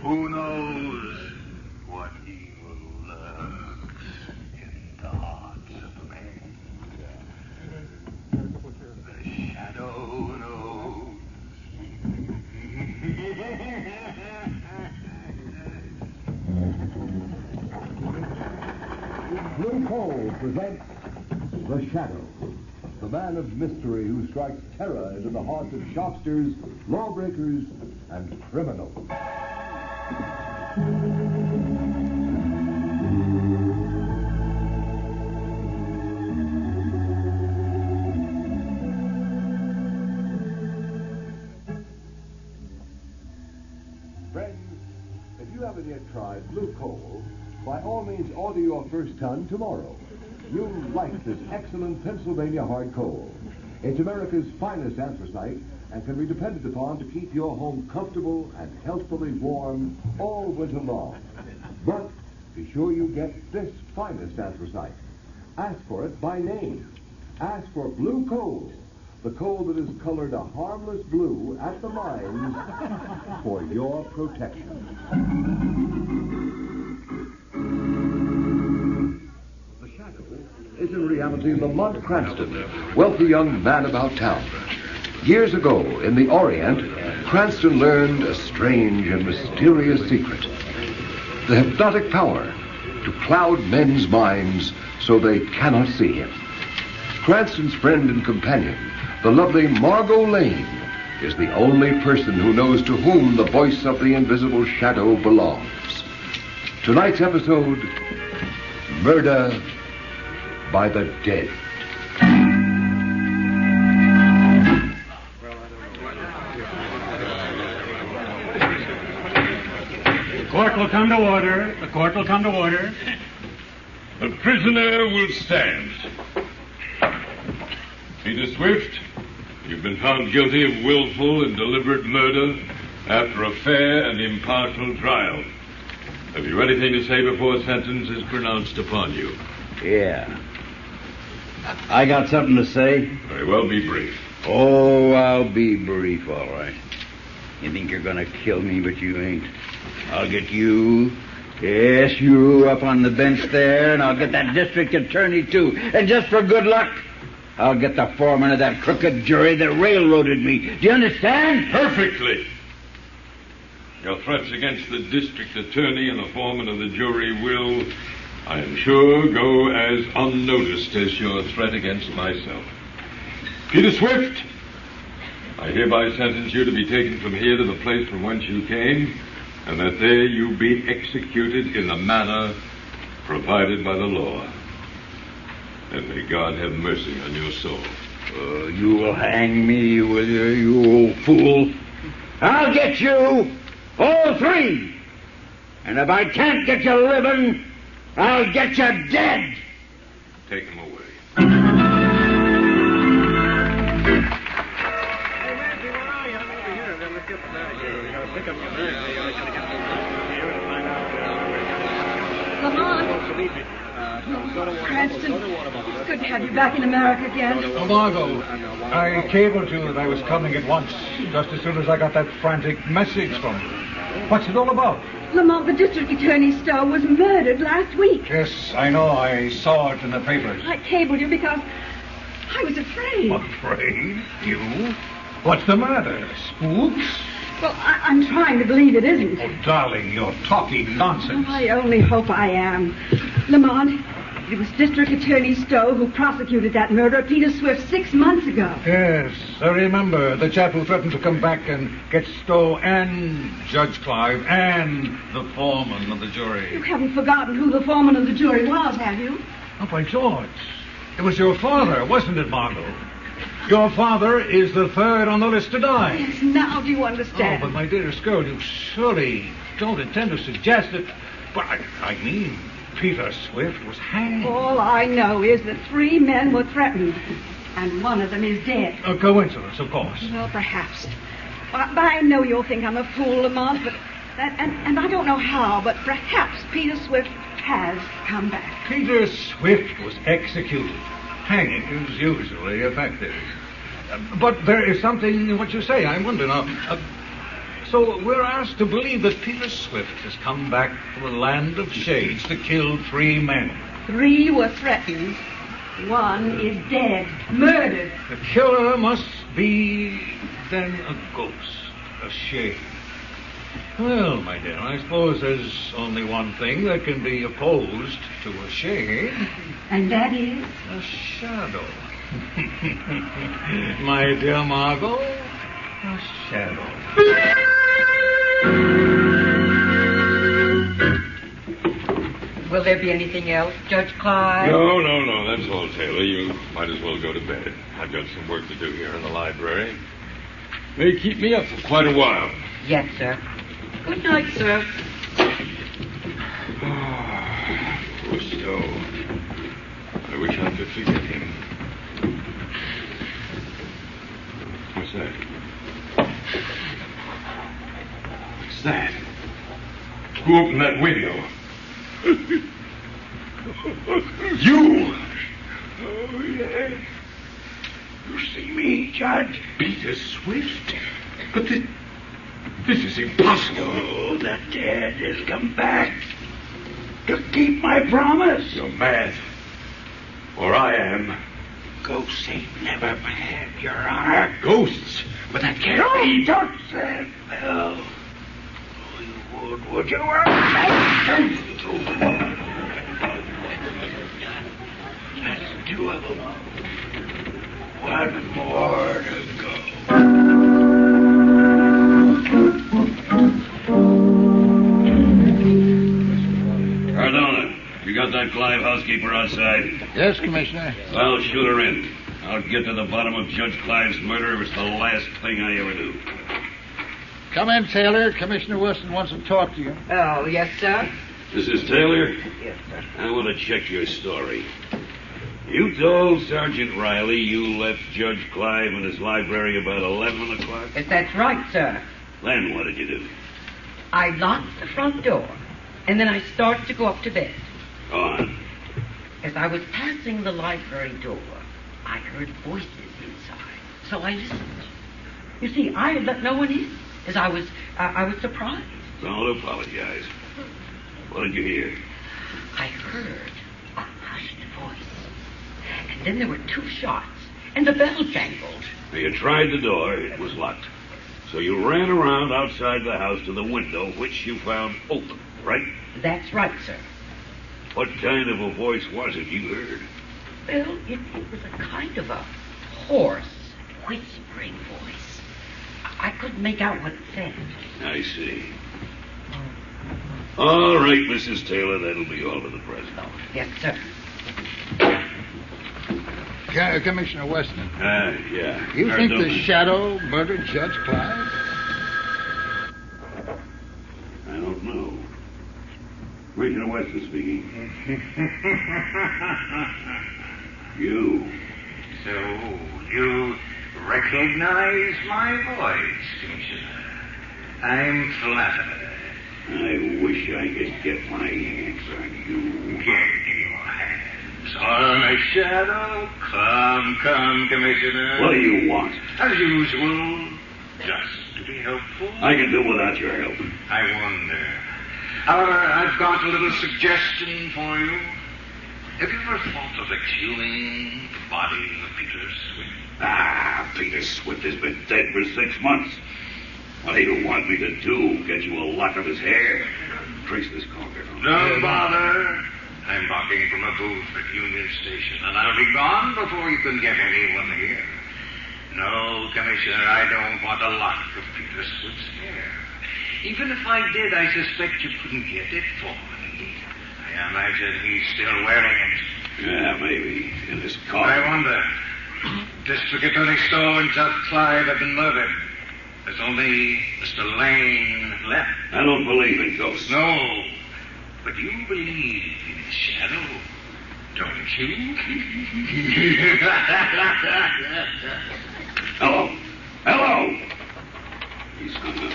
Who knows what evil lurks in the hearts of men? The shadow knows. Blue Coal presents The Shadow, the man of mystery who strikes terror into the hearts of shopsters, lawbreakers, and criminals. Friends, if you haven't yet tried Blue Coal, by all means order your first ton tomorrow. You'll like this excellent Pennsylvania hard coal. It's America's finest anthracite and can be depended upon to keep your home comfortable and healthfully warm all winter long. But be sure you get this finest anthracite. Ask for it by name. Ask for Blue Coal, the coal that is colored a harmless blue at the mines for your protection. The Shadow is in reality Lamont Cranston, wealthy young man about town. Years ago, in the Orient, Cranston learned a strange and mysterious secret. The hypnotic power to cloud men's minds so they cannot see him. Cranston's friend and companion, the lovely Margot Lane, is the only person who knows to whom the voice of the invisible shadow belongs. Tonight's episode, Murder by the Dead. The court will come to order. The court will come to order. The prisoner will stand. Peter Swift, you've been found guilty of willful and deliberate murder after a fair and impartial trial. Have you anything to say before sentence is pronounced upon you? Yeah. I got something to say. Very well, be brief. Oh, I'll be brief, all right. You think you're gonna kill me, but you ain't. I'll get you. Yes, you up on the bench there, and I'll get that district attorney, too. And just for good luck, I'll get the foreman of that crooked jury that railroaded me. Do you understand? Perfectly. Your threats against the district attorney and the foreman of the jury will, I am sure, go as unnoticed as your threat against myself. Peter Swift, I hereby sentence you to be taken from here to the place from whence you came, and that there you be executed in the manner provided by the law. And may God have mercy on your soul. You will hang me, will you, you old fool? I'll get you, all three. And if I can't get you living, I'll get you dead. Take him away. Cranston, it's good to have you back in America again. Oh, Margot, I cabled you that I was coming at once, just as soon as I got that frantic message from you. What's it all about? Lamont, the district attorney Stowe was murdered last week. Yes, I know. I saw it in the papers. I cabled you because I was afraid. Afraid? You? What's the matter? Spooks? Well, I'm trying to believe it isn't. Oh, darling, you're talking nonsense. I only hope I am. Lamont, it was District Attorney Stowe who prosecuted that murder of Peter Swift 6 months ago. Yes, I remember. The chap who threatened to come back and get Stowe and Judge Clive and the foreman of the jury. You haven't forgotten who the foreman of the jury was, have you? Oh, by George. It was your father, wasn't it, Margot? Your father is the third on the list to die. Yes, now do you understand? Oh, but my dearest girl, you surely don't intend to suggest that... But I mean, Peter Swift was hanged. All I know is that 3 men were threatened, and one of them is dead. A coincidence, of course. Well, perhaps. But I know you'll think I'm a fool, Lamont, but... And I don't know how, but perhaps Peter Swift has come back. Peter Swift was executed. Hanging is usually effective. But there is something in what you say. I wonder now. So we're asked to believe that Peter Swift has come back from the land of shades to kill 3 men. 3 were threatened. 1 is dead, murdered. The killer must be, then, a ghost, a shade. Well, my dear, I suppose there's only one thing that can be opposed to a shade. And that is? A shadow. My dear Margot, a shadow. Will there be anything else, Judge Clive? No, that's all, Taylor. You might as well go to bed. I've got some work to do here in the library. May keep me up for quite a while. Yes, sir. Good night, sir. Poor Stowe. I wish I could forget him. What's that? What's that? Who opened that window? You! Oh, yes. You see me, Judge? Peter Swift? But this is impossible. Oh, the dead has come back to keep my promise. You're mad. Or I am. Ghosts ain't never mad, Your Honor. Ghosts? But that can't be. Don't say well. Oh, you would you? That's 2 of them. 1 more to go. Cardona, you got that Clive housekeeper outside? Yes, Commissioner. Well, shoot her in. I'll get to the bottom of Judge Clive's murder if it's the last thing I ever do. Come in, Taylor. Commissioner Wilson wants to talk to you. Oh, yes, sir. Mrs. Taylor, Yes, sir. I want to check your story. You told Sergeant Riley you left Judge Clive in his library about 11 o'clock? Yes, that's right, sir. Then what did you do? I locked the front door, and then I started to go up to bed. Go on. As I was passing the library door, I heard voices inside, so I listened. You see, I had let no one in, as I was surprised. Don't apologize. What did you hear? I heard a hushed voice, and then there were 2 shots, and the bell jangled. Now, you tried the door. It was locked. So you ran around outside the house to the window, which you found open, right? That's right, sir. What kind of a voice was it you heard? Well, it was a kind of a hoarse, whispering voice. I couldn't make out what it said. I see. All right, Mrs. Taylor, that'll be all for the present. Oh, yes, sir. Commissioner Weston. Yeah. You think the Cardona. shadow murdered Judge Clive? I don't know. Commissioner Weston speaking. You. So, you recognize my voice, Commissioner. I'm flattered. I wish I could get my hands on you. Get your hands on a shadow. Come, Commissioner. What do you want? As usual, just to be helpful. I can do without your help. I wonder. However, I've got a little suggestion for you. Have you ever thought of exhuming the body of Peter Swift? Peter Swift has been dead for 6 months. What do you want me to do? Get you a lock of his hair? Trace this conger. Don't bother. I'm walking from a booth at Union Station, and I'll be gone before you can get anyone here. No, Commissioner, I don't want a lock of Peter Swift's hair. Even if I did, I suspect you couldn't get it for me. I imagine he's still wearing it. Yeah, maybe. In his car. I wonder. District Attorney Stowe and Judge Clive have been murdered. There's only Mr. Lane left. I don't believe in ghosts. No, but you believe in his shadow, don't you? Hello. He's hung up.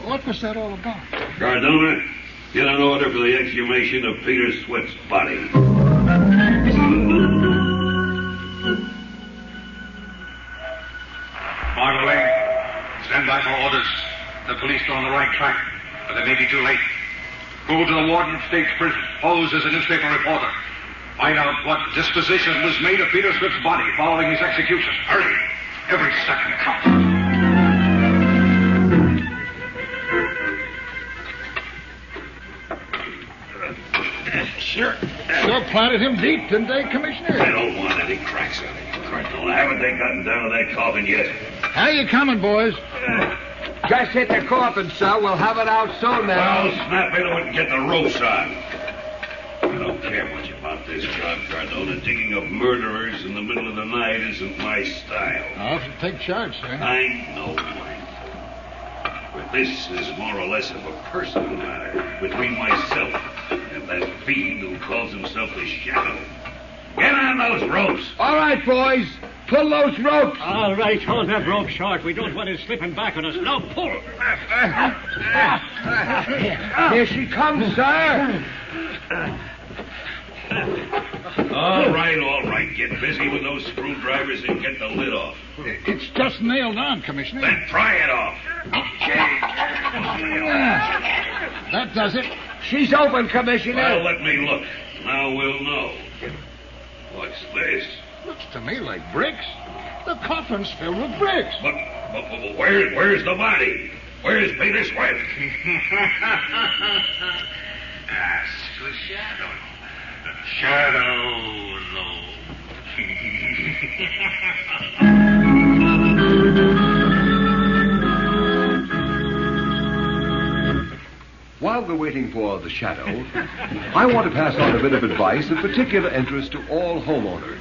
What was that all about? Cardona, get an order for the exhumation of Peter Swift's body. Margot Lane, stand by for orders. The police are on the right track, but they may be too late. Go to the Warden State Prison. Pose as a newspaper reporter. Find out what disposition was made of Peter Swift's body following his execution. Hurry. Every second counts. Sure planted him deep, didn't they, Commissioner? I don't want any cracks on it, Cardinal. Haven't they gotten down to that coffin yet? How you coming, boys? Just hit the coffin, sir. We'll have it out soon now. Well, snap into it and get the ropes on. I don't care much about this job, Cardinal. The digging of murderers in the middle of the night isn't my style. I'll have to take charge, sir. I know mine. But this is more or less of a personal matter between myself and that fiend who calls himself the Shadow. Get on those ropes. All right, boys. Pull those ropes. All right, hold that rope short. We don't want it slipping back on us. Now pull. Here she comes, sir. All right. Get busy with those screwdrivers and get the lid off. It's just nailed on, Commissioner. Then pry it off. That does it. She's open, Commissioner. Well, let me look. Now we'll know. What's this? Looks to me like bricks. The coffin's filled with bricks. But where's the body? Where's Peter Swift? Ask the Shadow. Shadow, no. While we're waiting for the Shadow, I want to pass on a bit of advice of particular interest to all homeowners.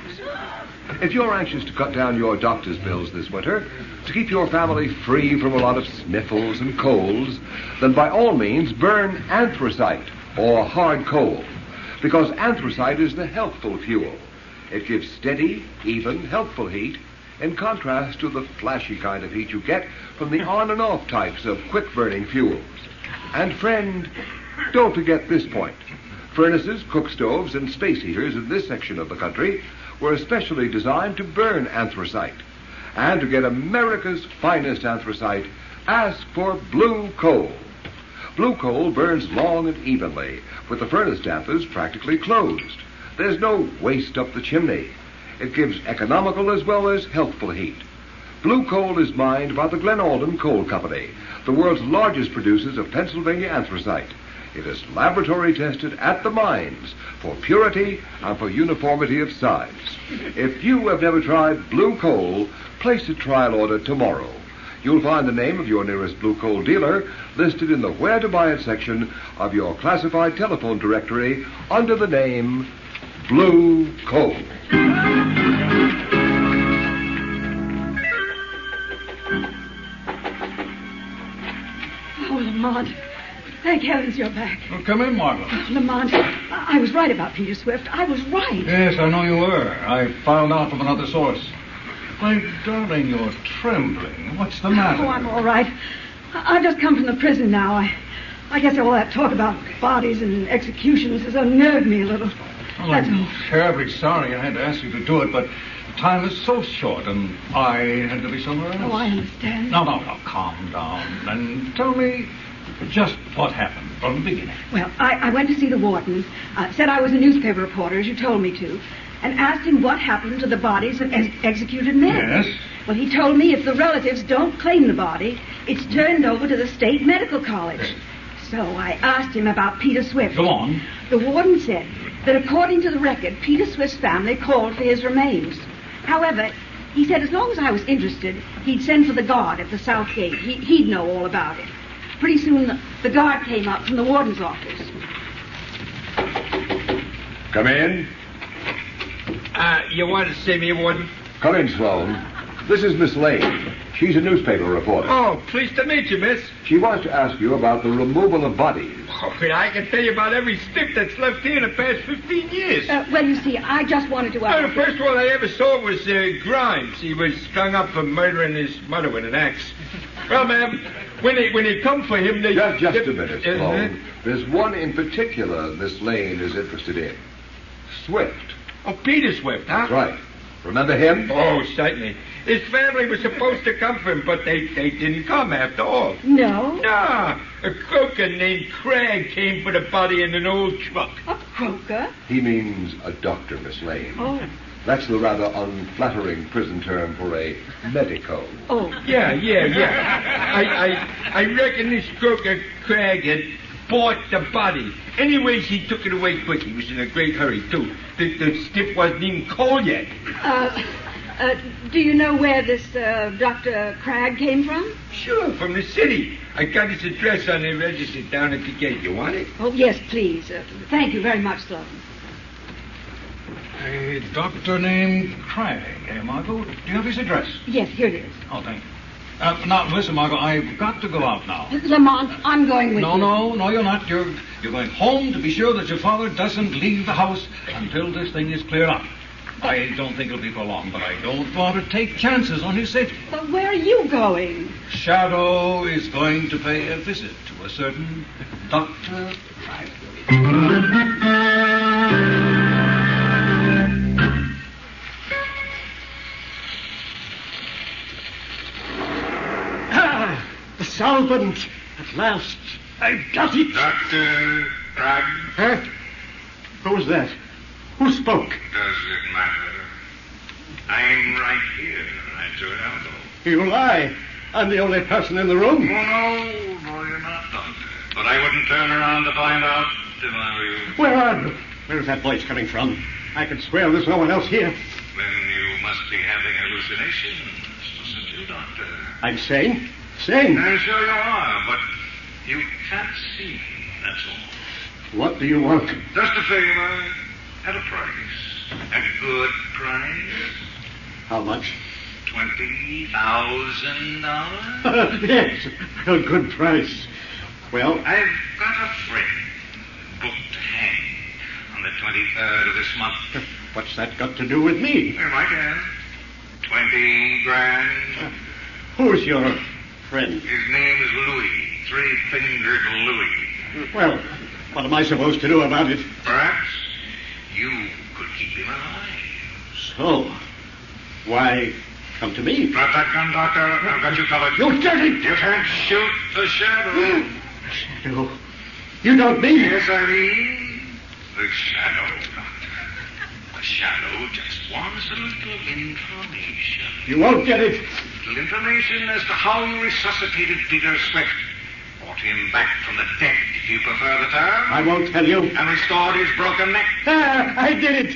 If you're anxious to cut down your doctor's bills this winter, to keep your family free from a lot of sniffles and colds, then by all means burn anthracite or hard coal, because anthracite is the healthful fuel. It gives steady, even, healthful heat, in contrast to the flashy kind of heat you get from the on and off types of quick-burning fuels. And friend, don't forget this point. Furnaces, cook stoves, and space heaters in this section of the country were especially designed to burn anthracite. And to get America's finest anthracite, ask for blue coal. Blue coal burns long and evenly, with the furnace dampers practically closed. There's no waste up the chimney. It gives economical as well as healthful heat. Blue coal is mined by the Glen Alden Coal Company, the world's largest producers of Pennsylvania anthracite. It is laboratory tested at the mines for purity and for uniformity of size. If you have never tried blue coal, place a trial order tomorrow. You'll find the name of your nearest blue coal dealer listed in the Where to Buy It section of your classified telephone directory under the name Blue Coal. Oh, Lamont. Thank heavens you're back. Well, come in, Margot. Oh, Lamont, I was right about Peter Swift. I was right. Yes, I know you were. I found out from another source. My darling, you're trembling. What's the matter? Oh, I'm all right. I've just come from the prison now. I guess all that talk about bodies and executions has unnerved me a little. Well, That's I'm all. terribly sorry I had to ask you to do it, but time is so short, and I had to be somewhere else. Oh, I understand. No, calm down, and tell me just what happened from the beginning. Well, I went to see the warden, said I was a newspaper reporter, as you told me to, and asked him what happened to the bodies of executed men. Yes? Well, he told me if the relatives don't claim the body, it's turned over to the State Medical College. So I asked him about Peter Swift. Go on. The warden said that according to the record, Peter Swift's family called for his remains. However, he said as long as I was interested, he'd send for the guard at the south gate. He'd know all about it. Pretty soon, the guard came up from the warden's office. Come in. You want to see me, Warden? Come in, Sloan. This is Miss Lane. She's a newspaper reporter. Oh, pleased to meet you, miss. She wants to ask you about the removal of bodies. Oh, I can tell you about every stick that's left here in the past 15 years. Well, you see, I just wanted to ask... The first one I ever saw was Grimes. He was strung up for murdering his mother with an axe. Well, ma'am, when they come for him, they... Just a minute, Sloan. There's one in particular Miss Lane is interested in. Swift. Oh, Peter Swift, huh? That's right. Remember him? Oh, certainly. His family was supposed to come for him, but they didn't come after all. No? Nah, a croaker named Cragg came for the body in an old truck. A croaker? He means a doctor, Miss Lane. Oh. That's the rather unflattering prison term for a medico. Oh. Yeah. I reckon this croaker Cragg had bought the body. Anyways, he took it away quick. He was in a great hurry, too. The stiff wasn't even cold yet. Do you know where this Dr. Cragg came from? Sure, from the city. I got his address on the register down at the gate. You want it? Oh, yes, please. Thank you very much, Sloan. A doctor named Cragg, Margot? Do you have his address? Yes, here it is. Oh, thank you. Now, listen, Margot, I've got to go out now. Lamont, I'm going with you. No, you're not. You're going home to be sure that your father doesn't leave the house until this thing is cleared up. I don't think it'll be for long, but I don't want to take chances on his safety. But where are you going? Shadow is going to pay a visit to a certain Dr. Cragg. The solvent! At last! I've got it! Dr. Cragg? Huh? Who was that? Who spoke? Does it matter? I'm right here at your elbow. You lie. I'm the only person in the room. No, you're not, Doctor. But I wouldn't turn around to find out if I were you. Where are you? Where's that voice coming from? I can swear there's no one else here. Then you must be having hallucinations. Listen to you, Doctor. I'm sane. Sane. I'm sure you are, but you can't see, that's all. What do you want? Just a favor at a price. A good price. How much? $20,000? Yes, a good price. Well, I've got a friend booked to hang on the 23rd of this month. What's that got to do with me? Well, my turn. 20 grand. Who's your friend? His name is Louis. Three-fingered Louis. Well, what am I supposed to do about it? Perhaps you could keep him alive. So, why come to me? Drop that gun, Doctor. I've got you covered. You dirty! You can't shoot the shadow. Shadow? You don't mean... Yes, I mean the shadow, Doctor. The shadow just wants a little information. You won't get it. Little information as to how you resuscitated Peter Swift. Brought him back from the dead, if you prefer the term. I won't tell you. And restored his broken neck. I did it.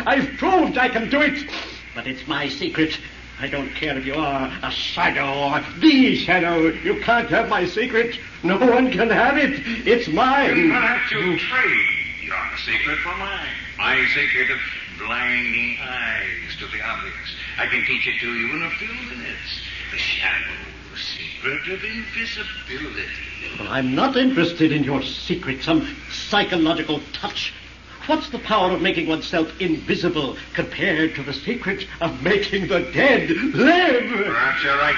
I've proved I can do it. But it's my secret. I don't care if you are a shadow or the shadow. You can't have my secret. No one can have it. It's mine. Perhaps you trade your secret for mine. My secret of blinding eyes to the obvious. I can teach it to you in a few minutes. The shadow secret of invisibility. Well, I'm not interested in your secret, some psychological touch. What's the power of making oneself invisible compared to the secret of making the dead live? Perhaps you're right.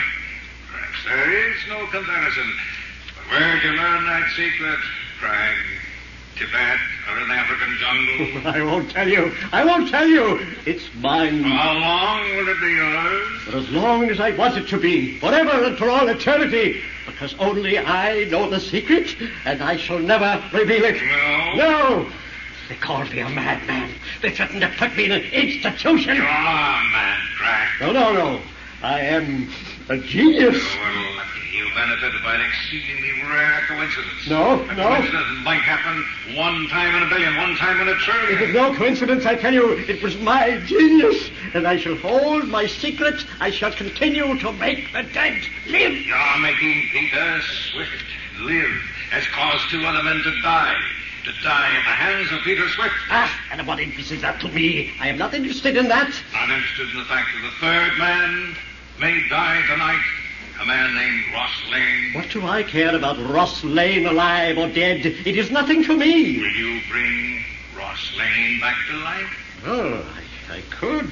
Perhaps there is no comparison. But where'd you learn that secret, Cragg? Tibet or in the African jungle? I won't tell you. It's mine. For how long will it be yours? For as long as I want it to be. Forever and for all eternity. Because only I know the secret, and I shall never reveal it. No. They called me a madman. They threatened to put me in an institution. You are a man, Cragg. No. I am a genius. Well, you benefited by an exceedingly rare coincidence. No. A coincidence that might happen one time in a billion, one time in a trillion. It was no coincidence, I tell you. It was my genius. And I shall hold my secret. I shall continue to make the dead live. You're making Peter Swift live has caused two other men to die. To die at the hands of Peter Swift. And what interest is that to me? I am not interested in that. Not interested in the fact that the third man may die tonight. A man named Ross Lane. What do I care about Ross Lane alive or dead? It is nothing to me. Will you bring Ross Lane back to life? Oh, I could.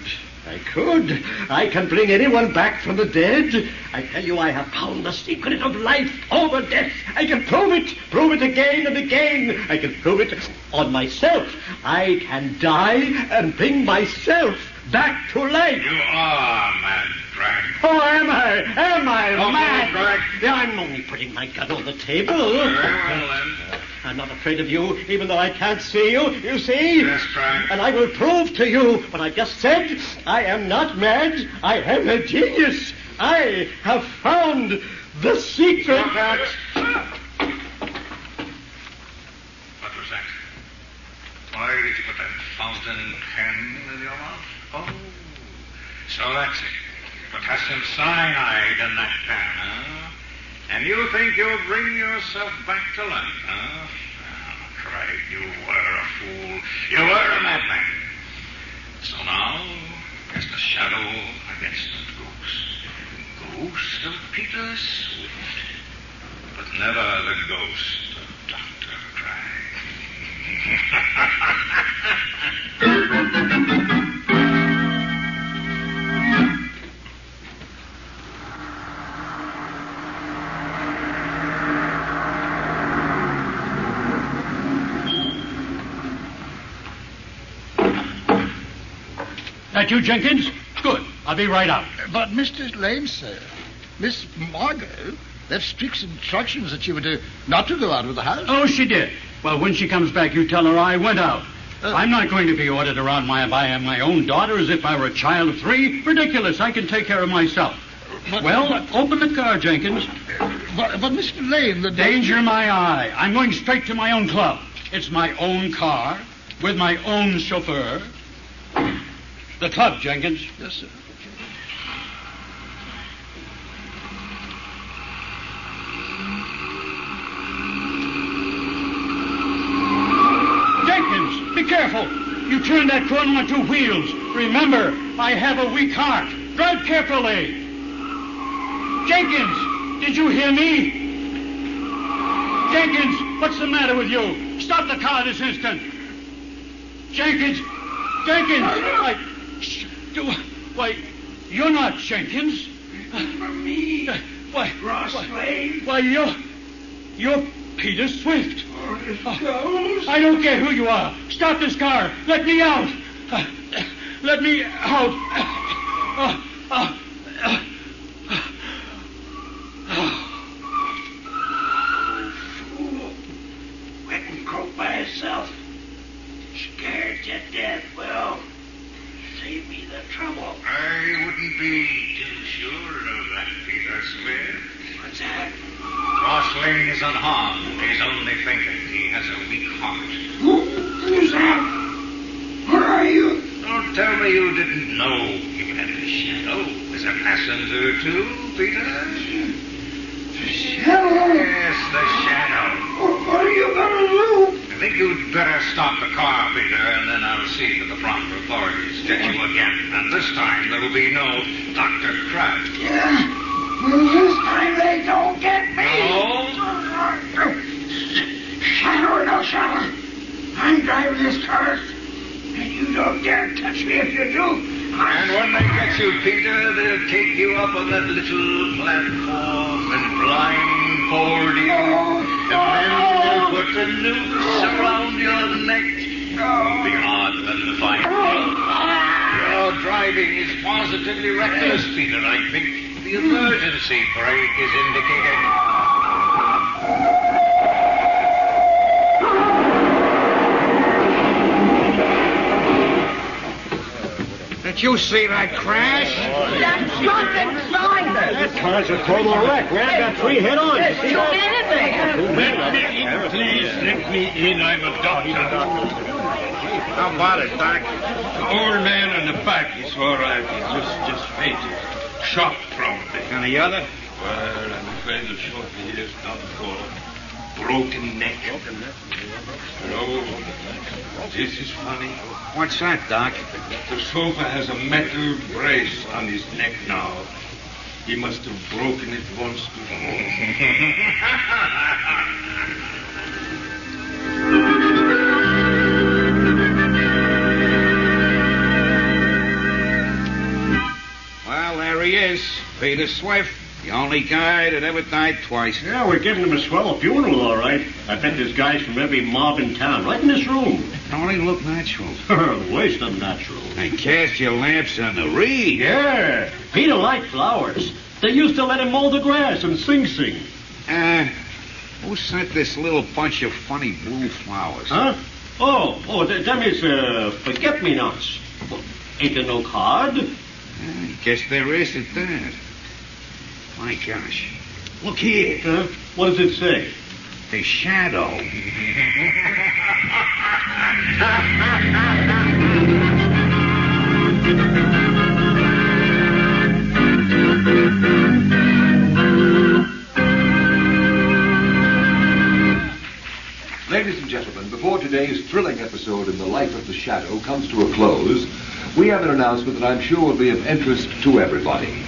I can bring anyone back from the dead. I tell you, I have found the secret of life over death. I can prove it again and again. I can prove it on myself. I can die and bring myself That too late. You are mad, Drag. Oh, am I? Am I Oh, mad? Drag. Yeah, I'm only putting my gun on the table. Very well, then. I'm not afraid of you, even though I can't see you. You see? Yes, Drag. And I will prove to you what I've just said. I am not mad. I am a genius. I have found the secret. Stop that. What was that? Why did you put that fountain pen in your mouth? Oh, so that's it. Potassium cyanide in that pen, huh? And you think you'll bring yourself back to life, huh? Oh, Craig, you were a fool. You were a madman. So now, as the shadow against the ghost of Peter Swift, but never the ghost of Dr. Craig. That you, Jenkins? Good. I'll be right out. But Mr. Lane, sir, Miss Margot left strict instructions that she were not to go out of the house. Oh, she did. Well, when she comes back, you tell her I went out. I'm not going to be ordered around by my own daughter as if I were a child of 3. Ridiculous. I can take care of myself. Open the car, Jenkins. But Mr. Lane, the danger my eye. I'm going straight to my own club. It's my own car with my own chauffeur. The club, Jenkins. Yes, sir. Jenkins, be careful. You turn that corner on 2 wheels. Remember, I have a weak heart. Drive carefully. Jenkins, did you hear me? Jenkins, what's the matter with you? Stop the car this instant. Jenkins, why, you're not Jenkins. Me? Why, Ross Lane? Why, you're Peter Swift. Ghost? I don't care who you are. Stop this car. Let me out. Let me out. Fool. Went and croaked by himself. Scared to death. Well, save me the trouble. I wouldn't be too sure of that, Peter Swift. What's that? Ross Lane is unharmed. He's only thinking. He has a weak heart. Who's that? Where are you? Don't tell me you didn't know you had a shadow as a passenger, too, Peter. The shadow? Yes, the shadow. What are you going to do? I think you'd better stop the car, Peter, and then I'll see that the proper authorities get you again. And this time there will be no Dr. Craig. Yeah. Well, this time they don't get me. No? Shadow or no shadow, I'm driving this car, and you don't dare touch me if you do. And when they get you, Peter, they'll take you up on that little platform and blindfold you. And then they'll put the noose around your neck. It'll be hard for them to find you. Your driving is positively reckless, Peter. I think the emergency brake is indicated. Did you see that crash? That drunken driver. That car's a total wreck. We have got 3 head-ons. There's 2 men in there. Please let me in. I'm a doctor. How about it, Doc? The old man in the back is all right. He's just fainted. Shock probably. And the other? Well, I'm afraid the short he is done for. Broken neck. No, this is funny. What's that, Doc? The sofa has a metal brace on his neck now. He must have broken it once before. Well, there he is, Peter Swift. The only guy that ever died twice. Yeah, we're giving him a swell funeral, all right. I bet there's guys from every mob in town, right in this room. Only look natural. Waste of natural. And cast your lamps on the reed. Yeah, Peter liked flowers. They used to let him mow the grass and sing. Who sent this little bunch of funny blue flowers? Huh? Them is forget-me-nots. Well, ain't there no card? I guess there isn't that. My gosh. Look here. What does it say? The shadow. Ladies and gentlemen, before today's thrilling episode in the life of the Shadow comes to a close, we have an announcement that I'm sure will be of interest to everybody.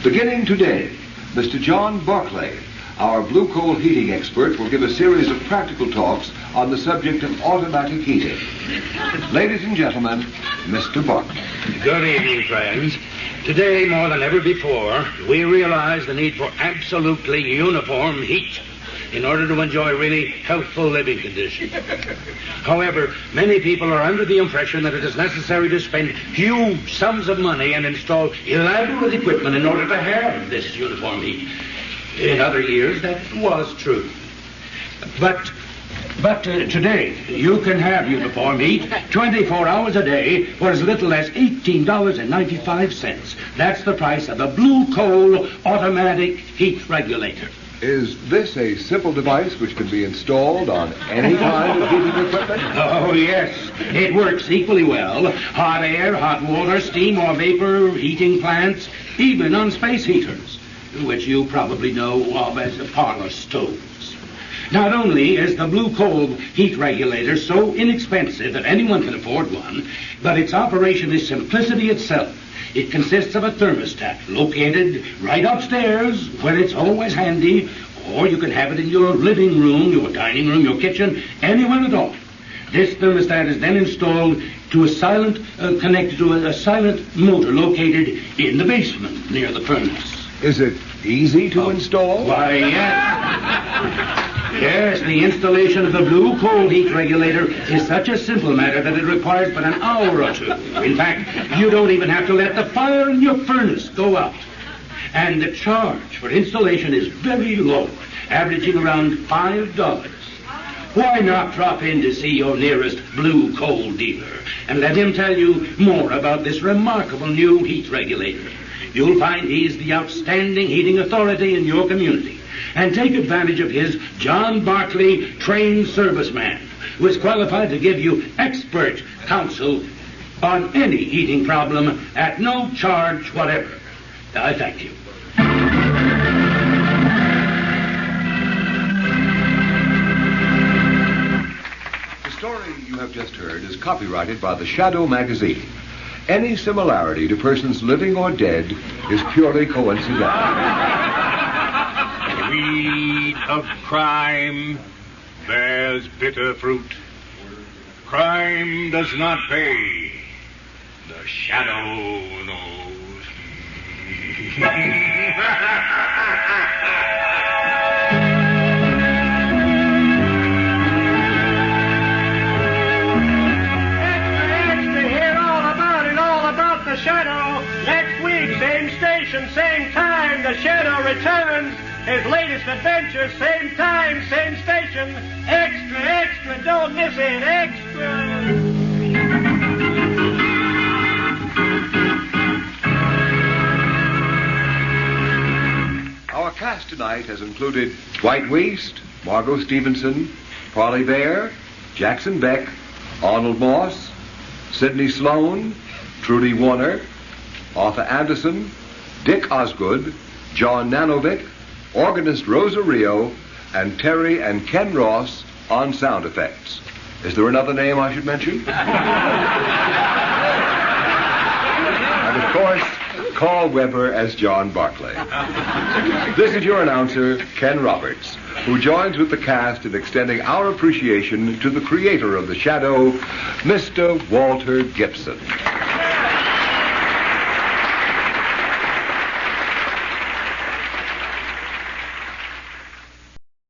Beginning today, Mr. John Barclay, our blue coal heating expert, will give a series of practical talks on the subject of automatic heating. Ladies and gentlemen, Mr. Barclay. Good evening, friends. Today, more than ever before, we realize the need for absolutely uniform heat in order to enjoy really healthful living conditions. However, many people are under the impression that it is necessary to spend huge sums of money and install elaborate equipment in order to have this uniform heat. In other years, that was true. But today, you can have uniform heat 24 hours a day for as little as $18.95. That's the price of the Blue Coal Automatic Heat Regulator. Is this a simple device which can be installed on any kind of heating equipment? Oh, yes. It works equally well. Hot air, hot water, steam or vapor, heating plants, even on space heaters, which you probably know of as parlor stoves. Not only is the Blue Coal Heat Regulator so inexpensive that anyone can afford one, but its operation is simplicity itself. It consists of a thermostat located right upstairs where it's always handy, or you can have it in your living room, your dining room, your kitchen, anywhere at all. This thermostat is then installed to connected to a silent motor located in the basement near the furnace. Is it easy to install? Why, yes. Yes, the installation of the Blue Coal Heat Regulator is such a simple matter that it requires but an hour or two. In fact, you don't even have to let the fire in your furnace go out. And the charge for installation is very low, averaging around $5. Why not drop in to see your nearest Blue Coal dealer and let him tell you more about this remarkable new heat regulator? You'll find he's the outstanding heating authority in your community. And take advantage of his John Barclay trained serviceman, who is qualified to give you expert counsel on any heating problem at no charge whatever. I thank you. The story you have just heard is copyrighted by the Shadow magazine. Any similarity to persons living or dead is purely coincidental. Weed of crime bears bitter fruit. Crime does not pay. The Shadow knows. Extra, hear all about the Shadow. Next week, same station, same time, the Shadow returns. His latest adventure, same time, same station. Extra, don't miss it. Extra. Our cast tonight has included Dwight Weist, Margot Stevenson, Parley Bear, Jackson Beck, Arnold Moss, Sidney Sloan, Trudy Warner, Arthur Anderson, Dick Osgood, John Nanovic, organist Rosa Rio, and Terry and Ken Ross on sound effects. Is there another name I should mention? And of course, Carl Weber as John Barclay. This is your announcer, Ken Roberts, who joins with the cast in extending our appreciation to the creator of the Shadow, Mr. Walter Gibson.